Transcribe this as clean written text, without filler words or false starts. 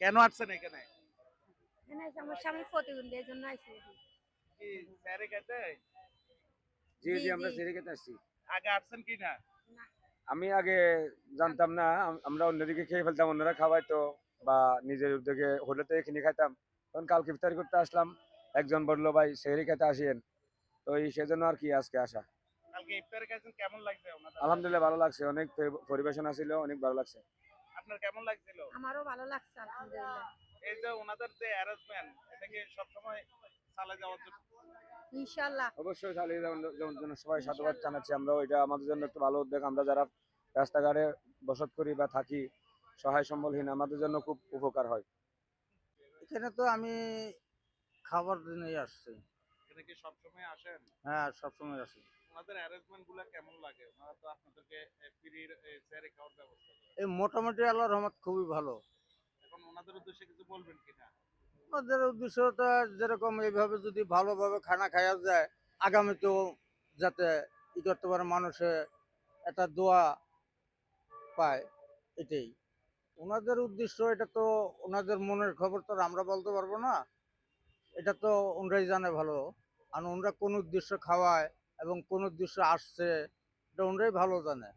কেন আসছেন এখানে? এখানে এসে আমার স্বামী প্রতিবন্ধী এই জন্য আইসি। কি স্যারে খেতে? জি জি জি আমরা জি। সেরে খেতে আসছি। আগে আসছেন কি না? না। আমি আগে জানতাম না, আমরা অন্যদিকে খেয়ে ফেলতাম, অন্যরা খাওয়াইতো বা নিজের উদ্যোগে হোটেল থেকে কিনে খাইতাম। তখন কালকে ইফতারি করতে আসলাম, একজন বললো ভাই সেহরি খেতে আসেন, তো এই সেজন্য আর কি আজকে আসা। কালকে ইফতারে খাইছেন, কেমন লাগছে ওনাদের আলহামদুলিল্লাহ ভালো লাগছে, অনেক পরিবেশন আছিল, অনেক ভালো লাগছে। আপনার কেমন লাগছিল? আমারও ভালো লাগছে আলহামদুলিল্লাহ। এই যে ওনাদের যে অ্যারেঞ্জমেন্ট, এটা কি সবসময় চালিয়ে যাওয়ার জন্য? ইনশাআল্লাহ। অবশ্যই চালিয়ে যাওয়ার জন্য সবাই সাধুবাদ ইনশাআল্লাহ। জানাচ্ছি। আমরাও এটা আমাদের জন্য একটু ভালো উদ্যোগ, আমরা যারা রাস্তাঘাটে বসত করি বা থাকি সহায় সম্বলহীন, আমাদের জন্য খুব উপকার হয়। এখানে তো আমি খাবার জন্যই আসছি। এখানে কি সবসময় আসেন? হ্যাঁ, সবসময় আসি। ওনাদের অ্যারেঞ্জমেন্ট গুলা কেমন লাগে? ওনারা তো আপনাদেরকে ফ্রির স্যারে খাওয়ার ব্যবস্থা করে। এই মোটামুটি আল্লাহর রহমত খুবই ভালো। এখন ওনাদের উদ্দেশ্যে কিছু বলবেন কিনা? ওদের উদ্দেশ্যটা যেরকম এইভাবে যদি ভালোভাবে খানা খাওয়া যায়, আগামীতেও যাতে ই করতে পারে, মানুষে একটা দোয়া পায়, এটাই ওনাদের উদ্দেশ্য। এটা তো ওনাদের মনের খবর তো আর আমরা বলতে পারবো না, এটা তো ওনরাই জানে ভালো। আর ওনরা কোন উদ্দেশ্য খাওয়ায় এবং কোন উদ্দেশ্য আসছে, এটা ওনরাই ভালো জানে।